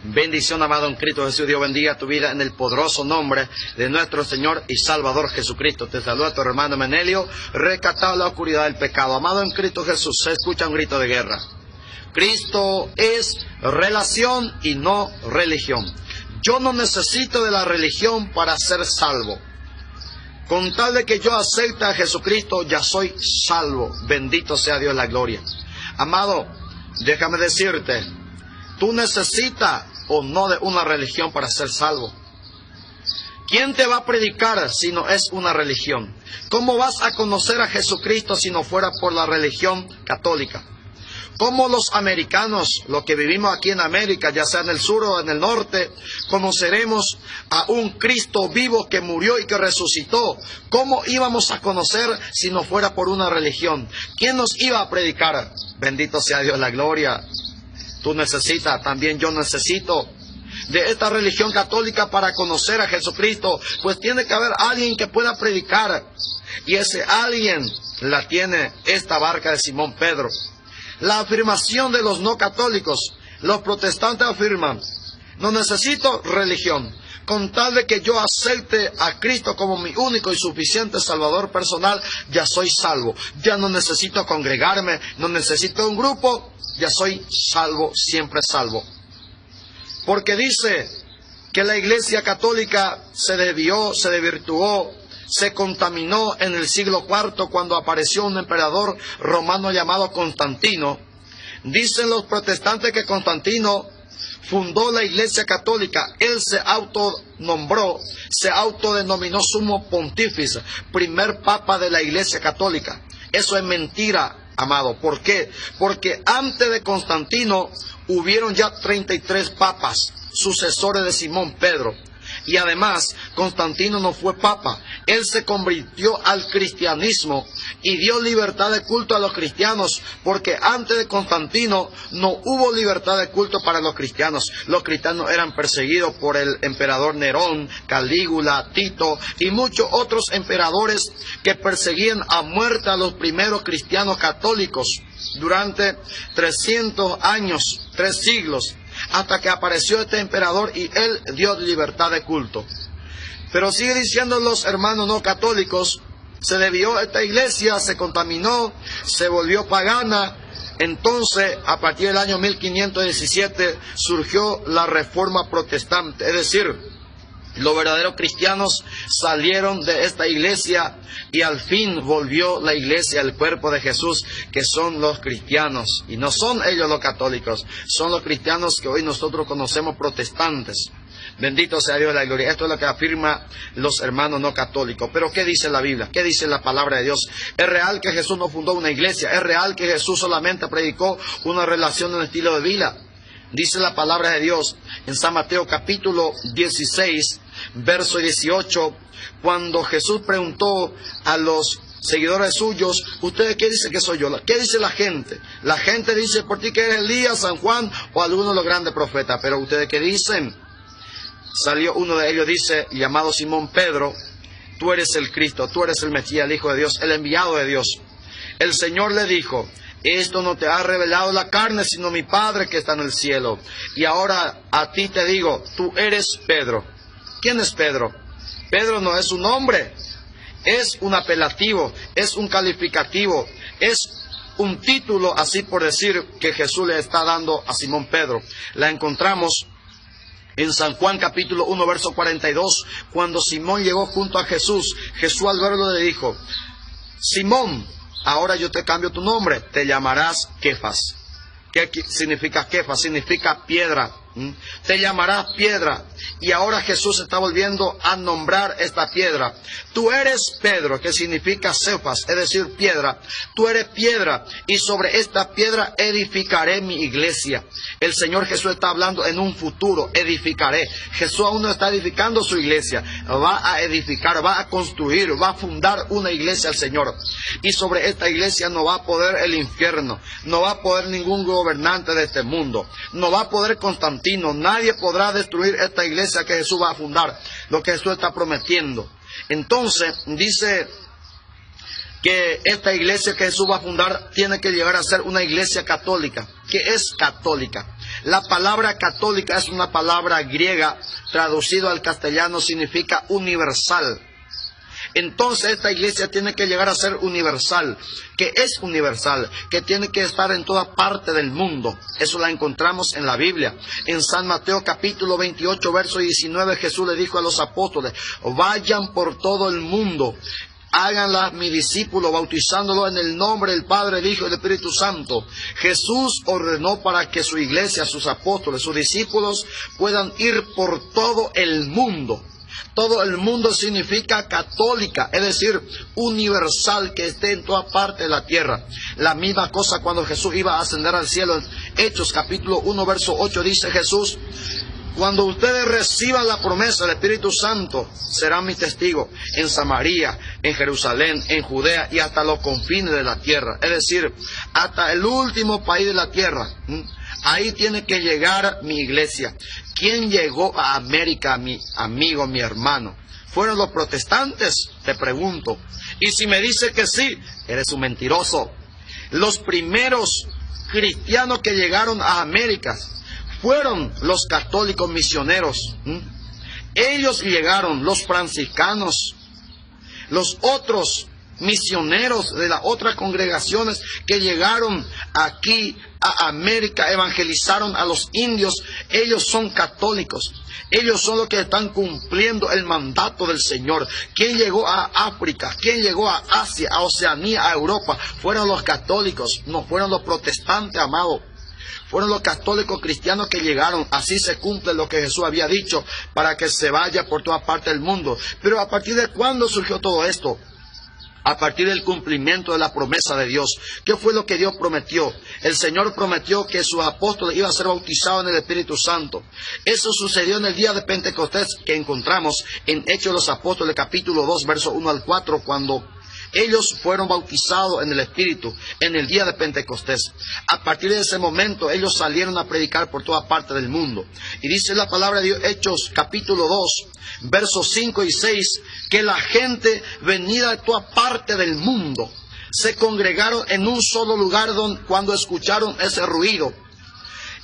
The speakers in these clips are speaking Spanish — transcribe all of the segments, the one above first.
Bendición, amado en Cristo Jesús. Dios bendiga tu vida en el poderoso nombre de nuestro Señor y Salvador Jesucristo. Te saluda tu hermano Menelio, rescatado de la oscuridad del pecado. Amado en Cristo Jesús, se escucha un grito de guerra. Cristo es relación y no religión. Yo no necesito de la religión para ser salvo. Con tal de que yo acepte a Jesucristo, ya soy salvo. Bendito sea Dios la gloria. Amado, déjame decirte, tú necesitas o no de una religión para ser salvo. ¿Quién te va a predicar si no es una religión? ¿Cómo vas a conocer a Jesucristo si no fuera por la religión católica? ¿Cómo los americanos, los que vivimos aquí en América, ya sea en el sur o en el norte, conoceremos a un Cristo vivo que murió y que resucitó? ¿Cómo íbamos a conocer si no fuera por una religión? ¿Quién nos iba a predicar? Bendito sea Dios la gloria. Tú necesitas, también yo necesito de esta religión católica para conocer a Jesucristo, pues tiene que haber alguien que pueda predicar, y ese alguien la tiene esta barca de Simón Pedro. La afirmación de los no católicos, los protestantes afirman: no necesito religión, con tal de que yo acepte a Cristo como mi único y suficiente Salvador personal, ya soy salvo. Ya no necesito congregarme, no necesito un grupo, ya soy salvo, siempre salvo. Porque dice que la Iglesia Católica se desvió, se desvirtuó, se contaminó en el siglo IV cuando apareció un emperador romano llamado Constantino. Dicen los protestantes que Constantino fundó la Iglesia Católica. Él se autonombró, se autodenominó sumo pontífice, primer papa de la Iglesia Católica. Eso es mentira, amado. ¿Por qué? Porque antes de Constantino hubieron ya 33 papas, sucesores de Simón Pedro. Y además, Constantino no fue papa. Él se convirtió al cristianismo y dio libertad de culto a los cristianos, porque antes de Constantino no hubo libertad de culto para los cristianos. Los cristianos eran perseguidos por el emperador Nerón, Calígula, Tito y muchos otros emperadores que perseguían a muerte a los primeros cristianos católicos durante 300 años, 3 siglos. Hasta que apareció este emperador y él dio libertad de culto. Pero sigue diciendo los hermanos no católicos, se desvió esta iglesia, se contaminó, se volvió pagana. Entonces, a partir del año 1517, surgió la Reforma Protestante. Es decir, los verdaderos cristianos salieron de esta iglesia y al fin volvió la iglesia, el cuerpo de Jesús, que son los cristianos. Y no son ellos los católicos, son los cristianos que hoy nosotros conocemos protestantes. Bendito sea Dios de la gloria. Esto es lo que afirman los hermanos no católicos. Pero ¿qué dice la Biblia? ¿Qué dice la palabra de Dios? ¿Es real que Jesús no fundó una iglesia? ¿Es real que Jesús solamente predicó una relación en el estilo de vida? Dice la palabra de Dios en San Mateo capítulo 16, verso 18, cuando Jesús preguntó a los seguidores suyos: ¿ustedes qué dicen que soy yo? ¿Qué dice la gente? La gente dice por ti que eres Elías, San Juan o alguno de los grandes profetas. Pero ¿ustedes qué dicen? Salió uno de ellos, dice, llamado Simón Pedro: tú eres el Cristo, tú eres el Mesías, el Hijo de Dios, el enviado de Dios. El Señor le dijo: esto no te ha revelado la carne, sino mi Padre que está en el cielo. Y ahora a ti te digo, tú eres Pedro. ¿Quién es Pedro? Pedro no es un nombre, es un apelativo, es un calificativo, es un título, así por decir, que Jesús le está dando a Simón Pedro. La encontramos en San Juan capítulo 1, verso 42, cuando Simón llegó junto a Jesús. Jesús al verlo le dijo: Simón, ahora yo te cambio tu nombre, te llamarás Kefas. ¿Qué significa Kefas? Significa piedra. Te llamarás piedra. Y ahora Jesús está volviendo a nombrar esta piedra. Tú eres Pedro, que significa Cefas, es decir, piedra. Tú eres piedra, y sobre esta piedra edificaré mi iglesia. El Señor Jesús está hablando en un futuro: edificaré. Jesús aún no está edificando su iglesia. Va a edificar, va a construir, va a fundar una iglesia al Señor. Y sobre esta iglesia no va a poder el infierno, no va a poder ningún gobernante de este mundo, no va a poder Constantino, nadie podrá destruir esta iglesia que Jesús va a fundar, lo que Jesús está prometiendo. Entonces, dice que esta iglesia que Jesús va a fundar tiene que llegar a ser una iglesia católica. ¿Qué es católica? La palabra católica es una palabra griega, traducido al castellano significa universal. Entonces esta iglesia tiene que llegar a ser universal. ¿Qué es universal? Que tiene que estar en toda parte del mundo. Eso la encontramos en la Biblia. En San Mateo capítulo 28, verso 19, Jesús le dijo a los apóstoles: vayan por todo el mundo, háganla mi discípulo, bautizándolo en el nombre del Padre, el Hijo y el Espíritu Santo. Jesús ordenó para que su iglesia, sus apóstoles, sus discípulos puedan ir por todo el mundo. Todo el mundo significa católica, es decir, universal, que esté en toda parte de la tierra. La misma cosa cuando Jesús iba a ascender al cielo. En Hechos capítulo 1, verso 8 dice Jesús: cuando ustedes reciban la promesa del Espíritu Santo, serán mis testigos en Samaria, en Jerusalén, en Judea y hasta los confines de la tierra. Es decir, hasta el último país de la tierra. Ahí tiene que llegar mi iglesia. ¿Quién llegó a América, mi amigo, mi hermano? ¿Fueron los protestantes? Te pregunto. Y si me dice que sí, eres un mentiroso. Los primeros cristianos que llegaron a América fueron los católicos misioneros. Ellos llegaron, los franciscanos, los otros misioneros de las otras congregaciones que llegaron aquí a América, evangelizaron a los indios. Ellos son católicos. Ellos son los que están cumpliendo el mandato del Señor. ¿Quién llegó a África? ¿Quién llegó a Asia, a Oceanía, a Europa? Fueron los católicos, no fueron los protestantes, amados. Fueron los católicos cristianos que llegaron. Así se cumple lo que Jesús había dicho, para que se vaya por toda parte del mundo. Pero ¿a partir de cuándo surgió todo esto? A partir del cumplimiento de la promesa de Dios. ¿Qué fue lo que Dios prometió? El Señor prometió que sus apóstoles iban a ser bautizados en el Espíritu Santo. Eso sucedió en el día de Pentecostés, que encontramos en Hechos de los Apóstoles capítulo 2, verso 1 al 4, cuando ellos fueron bautizados en el Espíritu en el día de Pentecostés. A partir de ese momento ellos salieron a predicar por toda parte del mundo. Y dice la palabra de Dios, Hechos capítulo 2, versos 5 y 6, que la gente venida de toda parte del mundo se congregaron en un solo lugar cuando escucharon ese ruido.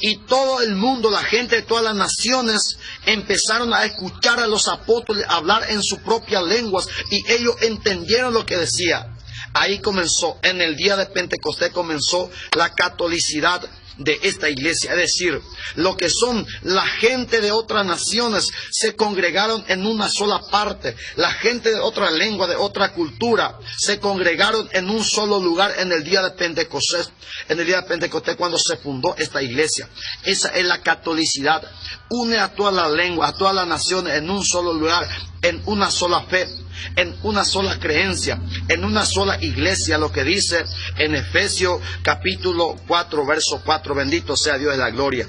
Y todo el mundo, la gente de todas las naciones, empezaron a escuchar a los apóstoles hablar en sus propias lenguas, y ellos entendieron lo que decía. Ahí comenzó, en el día de Pentecostés comenzó la catolicidad de esta iglesia, es decir, lo que son la gente de otras naciones se congregaron en una sola parte. La gente de otra lengua, de otra cultura, se congregaron en un solo lugar en el día de Pentecostés. En el día de Pentecostés, cuando se fundó esta iglesia. Esa es la catolicidad. Une a todas las lenguas, a todas las naciones en un solo lugar, en una sola fe, en una sola creencia, en una sola iglesia, lo que dice en Efesios capítulo 4, verso 4, bendito sea Dios de la gloria.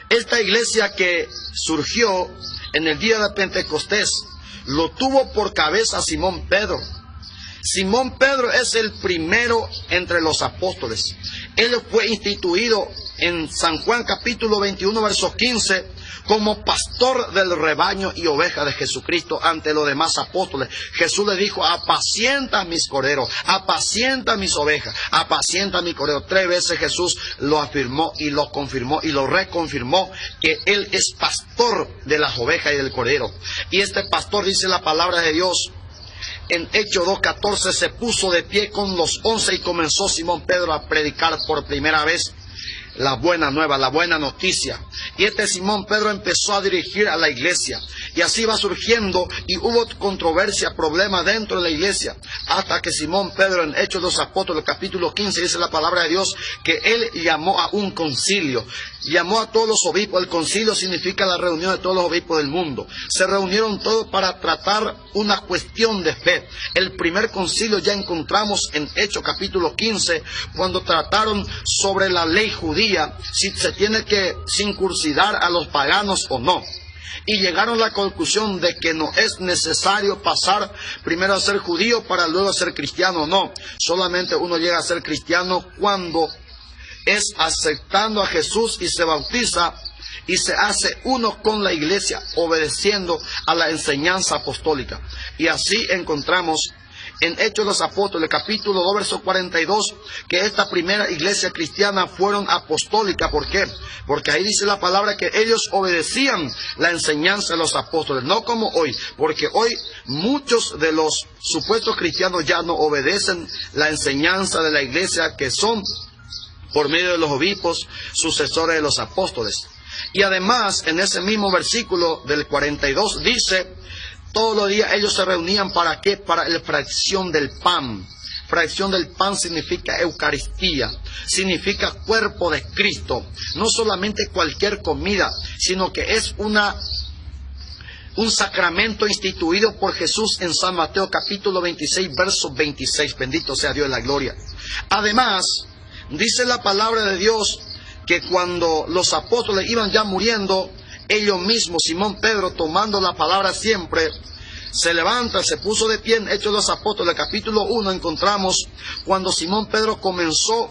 Esta iglesia que surgió en el día de Pentecostés, lo tuvo por cabeza Simón Pedro. Simón Pedro es el primero entre los apóstoles. Él fue instituido en San Juan capítulo 21, verso 15, como pastor del rebaño y oveja de Jesucristo ante los demás apóstoles. Jesús le dijo: apacienta mis corderos, apacienta mis ovejas, apacienta mi cordero. 3 veces Jesús lo afirmó y lo confirmó y lo reconfirmó, que Él es pastor de las ovejas y del cordero. Y este pastor, dice la palabra de Dios, en Hechos 2:14, se puso de pie con los 11 y comenzó Simón Pedro a predicar por primera vez la buena nueva, la buena noticia. Y este Simón Pedro empezó a dirigir a la iglesia. Y así va surgiendo, y hubo controversia, problema dentro de la iglesia, hasta que Simón Pedro, en Hechos de los Apóstoles capítulo 15, dice la palabra de Dios, que él llamó a un concilio. Llamó a todos los obispos. El concilio significa la reunión de todos los obispos del mundo. Se reunieron todos para tratar una cuestión de fe. El primer concilio ya encontramos en Hechos capítulo 15, cuando trataron sobre la ley judía, si se tiene que circuncidar a los paganos o no. Y llegaron a la conclusión de que no es necesario pasar primero a ser judío para luego ser cristiano. No, solamente uno llega a ser cristiano cuando es aceptando a Jesús y se bautiza y se hace uno con la iglesia, obedeciendo a la enseñanza apostólica. Y así encontramos en Hechos de los Apóstoles, capítulo 2, verso 42, que esta primera iglesia cristiana fueron apostólica. ¿Por qué? Porque ahí dice la palabra que ellos obedecían la enseñanza de los apóstoles, no como hoy, porque hoy muchos de los supuestos cristianos ya no obedecen la enseñanza de la iglesia, que son por medio de los obispos, sucesores de los apóstoles. Y además, en ese mismo versículo del 42 dice: todos los días ellos se reunían, ¿para qué? Para la fracción del pan. Fracción del pan significa Eucaristía, significa cuerpo de Cristo. No solamente cualquier comida, sino que es un sacramento instituido por Jesús en San Mateo capítulo 26, verso 26. Bendito sea Dios de la gloria. Además, dice la palabra de Dios que cuando los apóstoles iban ya muriendo, ellos mismos, Simón Pedro, tomando la palabra siempre, se levanta, se puso de pie. En Hechos de los Apóstoles, capítulo 1, encontramos cuando Simón Pedro comenzó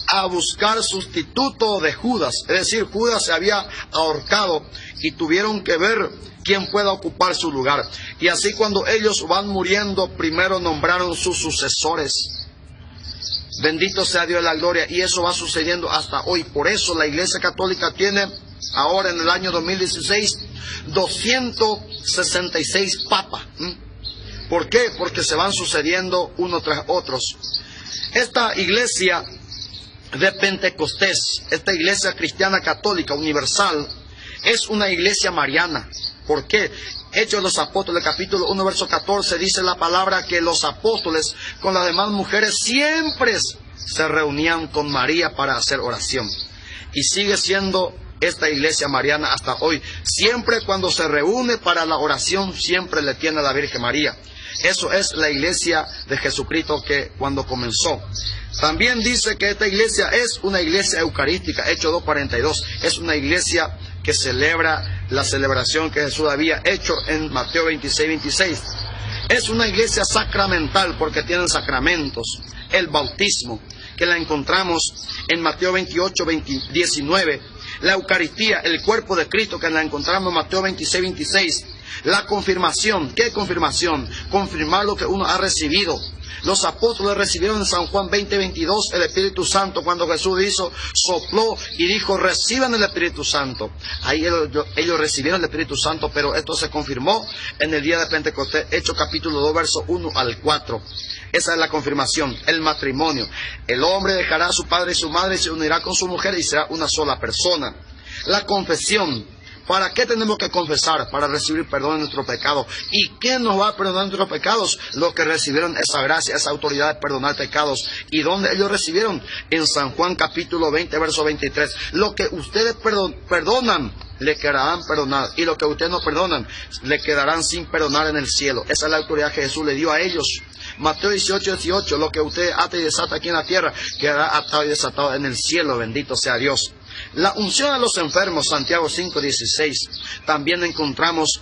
a buscar sustituto de Judas. Es decir, Judas se había ahorcado y tuvieron que ver quién pueda ocupar su lugar. Y así, cuando ellos van muriendo, primero nombraron sus sucesores. Bendito sea Dios de la gloria. Y eso va sucediendo hasta hoy. Por eso la Iglesia Católica tiene ahora, en el año 2016, 266 papas. ¿Por qué? Porque se van sucediendo uno tras otros. Esta iglesia de Pentecostés, esta iglesia cristiana católica universal, es una iglesia mariana. ¿Por qué? Hechos de los Apóstoles, capítulo 1, verso 14, dice la palabra que los apóstoles con las demás mujeres siempre se reunían con María para hacer oración. Y sigue siendo esta iglesia mariana hasta hoy. Siempre cuando se reúne para la oración, siempre le tiene a la Virgen María. Eso es la iglesia de Jesucristo que cuando comenzó. También dice que esta iglesia es una iglesia eucarística. Hechos 2:42. Es una iglesia que celebra la celebración que Jesús había hecho en Mateo 26:26. Es una iglesia sacramental porque tienen sacramentos. El bautismo, que la encontramos en Mateo 28:19. La Eucaristía, el cuerpo de Cristo, que la encontramos en Mateo 26:26. La confirmación. ¿Qué confirmación? Confirmar lo que uno ha recibido. Los apóstoles recibieron en San Juan 20:22 el Espíritu Santo cuando Jesús sopló y dijo: reciban el Espíritu Santo. Ahí ellos recibieron el Espíritu Santo, pero esto se confirmó en el día de Pentecostés, Hechos capítulo 2, verso 1 al 4. Esa es la confirmación. El matrimonio. El hombre dejará a su padre y su madre y se unirá con su mujer y será una sola persona. La confesión. ¿Para qué tenemos que confesar? Para recibir perdón de nuestros pecados. ¿Y quién nos va a perdonar nuestros pecados? Los que recibieron esa gracia, esa autoridad de perdonar pecados. ¿Y dónde ellos recibieron? En San Juan capítulo 20, verso 23. Lo que ustedes perdonan, le quedarán perdonados. Y lo que ustedes no perdonan, le quedarán sin perdonar en el cielo. Esa es la autoridad que Jesús le dio a ellos. Mateo 18:18. Lo que usted ata y desata aquí en la tierra, quedará atado y desatado en el cielo. Bendito sea Dios. La unción a los enfermos, Santiago 5:16. También encontramos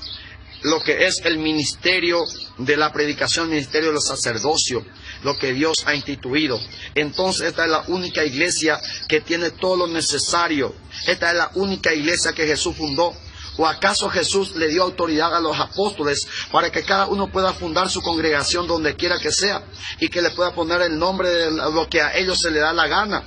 lo que es el ministerio de la predicación, el ministerio del sacerdocio, lo que Dios ha instituido. Entonces esta es la única iglesia que tiene todo lo necesario. Esta es la única iglesia que Jesús fundó. ¿O acaso Jesús le dio autoridad a los apóstoles para que cada uno pueda fundar su congregación donde quiera que sea y que le pueda poner el nombre de lo que a ellos se le da la gana?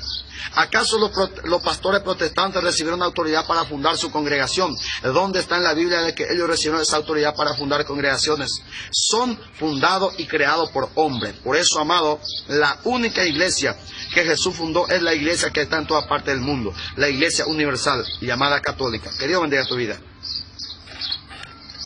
¿Acaso los pastores protestantes recibieron autoridad para fundar su congregación? ¿Dónde está en la Biblia de que ellos recibieron esa autoridad para fundar congregaciones? Son fundados y creados por hombres. Por eso, amado, la única iglesia que Jesús fundó es la iglesia que está en toda parte del mundo, la iglesia universal llamada católica. Que Dios bendiga tu vida.